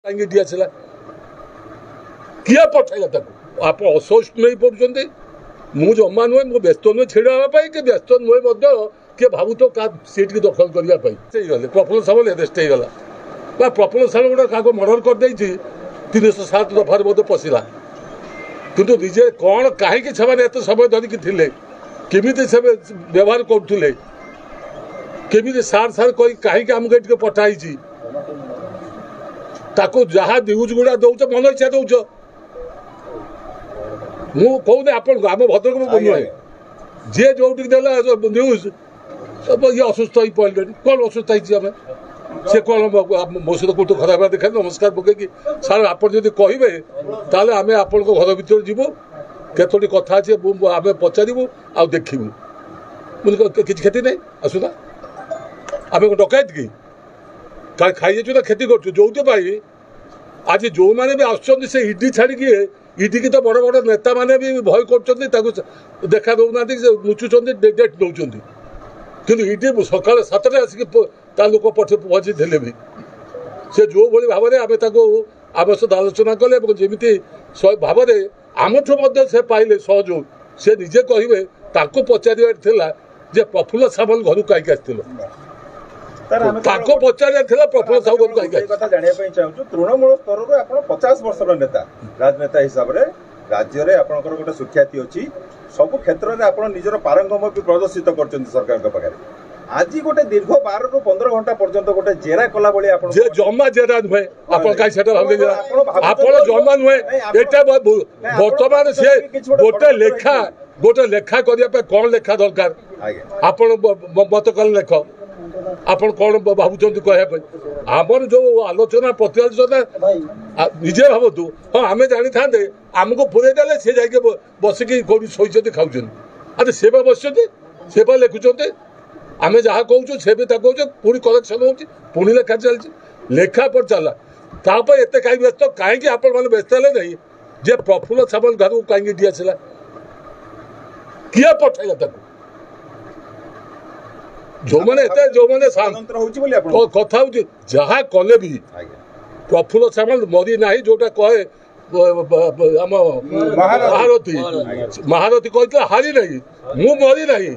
कहीं दिया किए पठाइला आप असोच नहीं पड़ुंट मु जमा नुहे मु व्यस्त नुहे छिड़ाई कि व्यस्त नुहे किए भावु तो क्या सीट की दखल करने प्रफुल्ल सामल अरेस्ट होगा प्रफुल्ल सामल गोटे क्या मर्डर करदे 307 दफार मत पशिला किंतु निजे कौन कहीं एत समय धरिकी थे केमी से व्यवहार करुले केमी सार सार कहीं आमको ये पठाई ताको जहाँ न्यूज गुड़ा दौच मन इच्छा दौच मु कहूनी आप भद्रक नुहे जी जो न्यूज ये असुस्थ हो पड़े कौन असुस्थ होमें से कौन मो सहित कौट खराब देखा नमस्कार पकईकि सार आप कहे ताल आम आप घर भर जीवु केतोटी कथा अच्छे आम पचारू आ देखू मुझे किसी क्षति नहीं आसुना आम डकायत कि खाई ना क्षति कर जो आज जो मैंने भी आसुच्च से ईडी छाड़ी ईडी की तो बड़ बड़ नेता मैंने भी भय कर देखा दौना लुचुंट डेट दौरान कि ईडी सका 7टा आसिक लोक पठे पहुँची थे भी से जो भाई भाव में आम आवश्यक आलोचना कले जमी भाव में आमठू से पाइले सहयोग से निजे कहे पचार जे प्रफुल्ल सामल घर कहीं आसथिल पचार प्रफुल्ल सामल घर कहीं तृणमूल स्तर 50 वर्षर नेता राजनेता हिसाब से राज्य में आपंकर गोटे सुख्याति अच्छी सबु क्षेत्र में आप निजर पारंगम भी प्रदर्शित कर सरकार पाखे आज गोटे दीर्घ 12 ରୁ 15 घंटा पर्यंत गोटे जेरा कला भाई आप जमा जेरा नुहे आप जमा नुहे बर्तमान से गोटे लेखा करने कौन लेखा दरकार आप मत कल लेख आप कौन भावुं कहवाई आमर जो आलोचना प्रतिआलोचना निजे भावतु हाँ आम जानी था आमको पूरे देले सी जा बसिकी कौन शोचते खाऊँ अरे से बस से लिखुंट आम जहाँ कहूँ से भी कहूँ पुणी करेक्शन हो लेखा चलती लेखा पर चला तापर एत कहीं व्यस्त कहीं आप व्यस्त है नहीं जे प्रफुल्ल सामल घर को कहीं दिया किए पठाइला जो मैंने कथा हूँ जहाँ कले भी प्रफुल्ल सामल मरी ना जोटा कहे आम महारथी कहते हारी नहीं मु मरी नहीं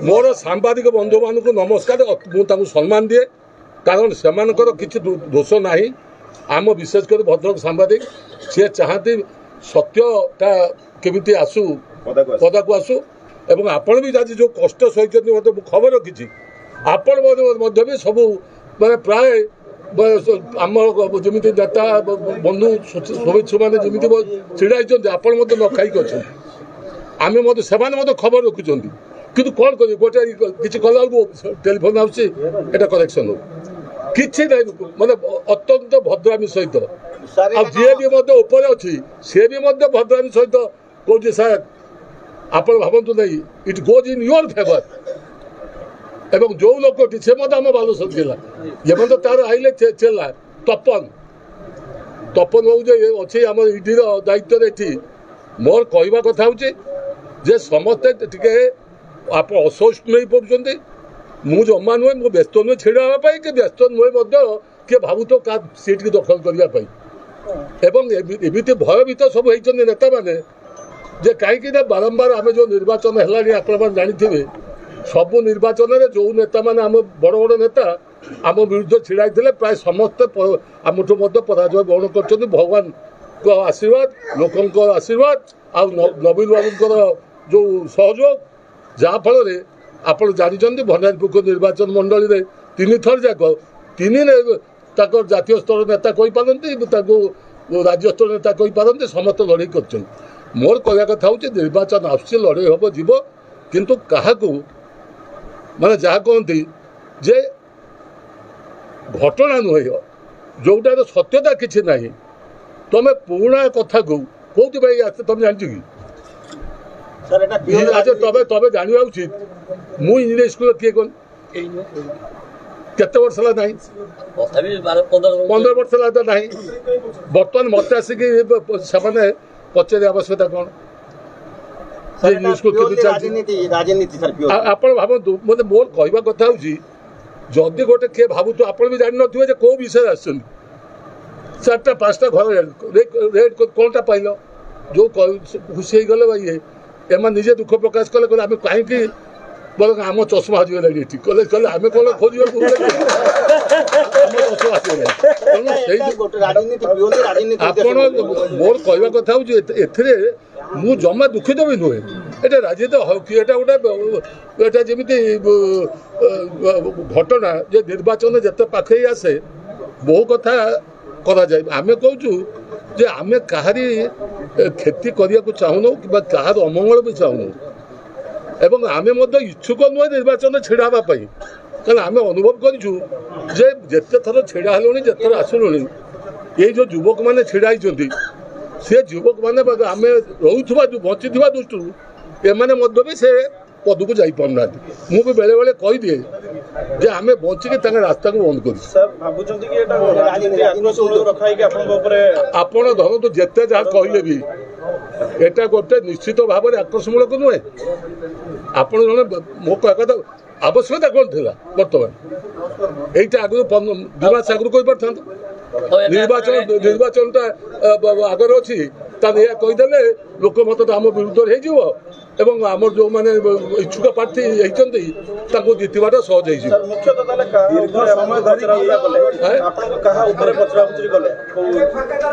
मोर सांबादिक बंधु मान नमस्कार मुझे सम्मान दिए कारण से किसी दोष ना आम विशेषकर भद्रक सांबादिक सी चाहती सत्यटा केमिति आसू पदा को आसू एवं आपण भी आज जो कष्ट सही मतलब खबर रखी आपण भी सब मैंने प्राय आम जमी नेता बंधु शुभेच्छु मैंने जमी छिड़ाई आपण न खाई अच्छे आम से खबर रखुंट कि कौन कर गोटे किसी कला टेलीफोन आसुच्छी करेक्शन हो किसी ना मतलब अत्यंत भद्रामी सहित जी भी ऊपर अच्छी सी भी भद्रामी सहित कौन सार आप भावतु नहीं it goes in your favour एवं जो लोक से आम बालेश्वर जिला ये तार आइले चेला तपन बाबू अच्छे आम ईडी दायित्व ये मोर कहवा कथा हूँ समस्ते टे आप असोच नहीं पड़ुंट मु जमा नुहे मु व्यस्त नुहे छिड़ाई कि व्यस्त नुहे किए भावु तो क्या सीट की दखल करने एमती भयभीत सब होती नेता मैंने जे कहीं बारंबार आम जो निर्वाचन है आप जानी सब निर्वाचन में जो नेता मैंने आम बड़ बड़ नेता आम विरुद्ध छिड़ाई थे प्राय समस्ते आमठू पराजय ग्रहण कर भगवान को आशीर्वाद लोकों आशीर्वाद आ नवीन बाबू जो सहयोग जहाँफल आप जानते भंडारीपुर निर्वाचन मंडल में 3 थर जाक 3 जातीय स्तर नेता कही पारती राज्य स्तर नेता कही पारती समस्त लड़े कर मोर कहवा कथा हूँ निर्वाचन आस लड़े हम जीव किंतु क्या माने जहाँ कहती जे घटना नुहे जोटार सत्यता किसी ना तुम पुराणा कथा को कौन भाई तुम जान कि तबे जानवा उचित मु इंजीनियर स्कूल किए कौन କେତେ ବର୍ଷ ହେଲା ନାହିଁ 15 ବର୍ଷ ହେଲା ତ ନାହିଁ ବର୍ତ୍ତମାନ ମତେ ଆସିକି ସେମାନେ ପଚାରିବା ଆବଶ୍ୟକତା କ'ଣ ଆପଣ ଭାବନ୍ତୁ ମୋତେ ମୋର କହିବା କଥା ହେଉଛି ଯଦି ଗୋଟେ କିଏ ଭାବୁଥିବ ଆପଣ ବି ଜାଣିନଥିବେ ଯେ କୋଉ ବିଷୟରେ ଆସିଛନ୍ତି 4ଟା 5ଟା ଘର ରେଟ୍ କ'ଣଟା ପାଇଲ ଯୋଉ ଖୁସି ହେଇଗଲେ ବା ଇଏ ଏମାନେ ନିଜେ ଦୁଃଖ ପ୍ରକାଶ କଲେ କହିଲେ ଆମେ କାହିଁକି ବୋଲେ ଆମ ଚଷମା ହଜିଗଲାଣି ଏଠି କଲେ କହିଲେ ଆମେ କ'ଣ ଖୋଜିବାକୁ ଆପଣ ମୋର କହିବା କଥା ହେଉଛି ଏଥିରେ ମୁଁ ଜମା ଦୁଃଖିତ ବି ନୁହେଁ ଏଟା ରାଜନୀତି ହକି ଏଟା ଗୋଟେ ଏଟା ଯେମିତି ଘଟଣା ଯେ ନିର୍ବାଚନ ଯେତେ ପାଖେଇ ଆସେ ବହୁ କଥା କରାଯାଏ ଆମେ କହୁଛୁ ଯେ ଆମେ କାହାରି କ୍ଷତି କରିବାକୁ ଚାହୁଁନୁ କିମ୍ବା କାହାର ଅମଙ୍ଗଳ ବି ଚାହୁଁନୁ ଏବଂ ଆମେ ମଧ୍ୟ ଇଚ୍ଛୁକ ନୁହେଁ ନିର୍ବାଚନ ଛିଡ଼ା ହେବା ପାଇଁ କାରଣ ଆମେ ଅନୁଭବ କରିଛୁ ଯେ ଯେତେ ଥର ଛିଡ଼ା ହେଲୁଣି ଯେତେ ଥର ଆସିଲୁଣି ଏଇ ଯେଉଁ ଯୁବକମାନେ ଛିଡ଼ା ହେଇଛନ୍ତି ସେ ଯୁବକମାନେ ଆମେ ରହୁଥିବା ବଞ୍ଚିଥିବା ଦୃଷ୍ଟିରୁ ଏମାନେ ମଧ୍ୟ ବି ସେ ପଦକୁ ଯାଇପାରୁନାହାନ୍ତି ମୁଁ ବି ବେଳେବେଳେ କହିଦିଏ ଯେ ଆମେ ବଞ୍ଚିକି ତାଙ୍କ ରାସ୍ତାକୁ ବନ୍ଦ କରିଛୁ ଆପଣ ଧରନ୍ତୁ ଯେତେ ଯାହା କହିଲେ ବି ଏଟା ଗୋଟେ ନିଶ୍ଚିତ ଭାବରେ ଆକ୍ରୋଶମୂଳକ ନୁହେଁ ଆପଣ ଜଣେ ମୋ କହିବା କଥା ଆବଶ୍ୟକତା କ'ଣ ଥିଲା ବର୍ତ୍ତମାନ এইটা ଆଗରୁ 2 ମାସ ଆଗରୁ କହିପାରିଥାନ୍ତୁ ନିର୍ବାଚନଟା ଆଗରେ ଅଛି ତାହେଲେ ଏହା କହିଦେଲେ ଲୋକ ମତ ଆମ ବିରୁଦ୍ଧରେ ହେଇଯିବ ଏବଂ ଆମର ଯେଉଁମାନେ ଇଚ୍ଛୁକ ପ୍ରାର୍ଥୀ ହେଇଛନ୍ତି ତାଙ୍କୁ ଜିତିବାଟା ସହଜ ହେଇଯିବ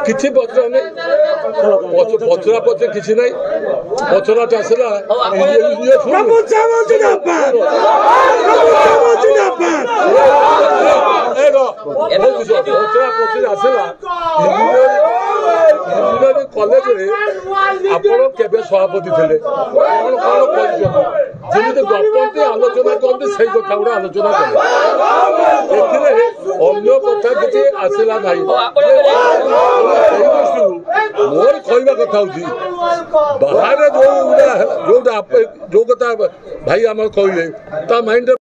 କିଛି ପଚରା ପଚରା କିଛି ନାହିଁ ପଚରାଟା ଆସିଲା ଆସିଲା ଇଞ୍ଜିନିୟରିଂ କଲେଜରେ ଆପଣ କେବେ ସଭାପତି ଥିଲେ କ'ଣ କ'ଣ କରିଛନ୍ତି ଯେମିତି ଗପନ୍ତି ଆଲୋଚନା କରନ୍ତି ସେଇ କଥା ଗୁଡ଼ା ଆଲୋଚନା କଲେ ଏଥିରେ ଅନ୍ୟ କଥା କିଛି ଆସିଲା ନାହିଁ ସେଇ ଦୃଷ୍ଟିରୁ ମୋର କହିବା କଥା ହେଉଛି ବାହାରେ ଯୋଉଟା ଯୋଉ କଥା ଭାଇ ଆମର କହିଲେ ତା ମାଇଣ୍ଡରେ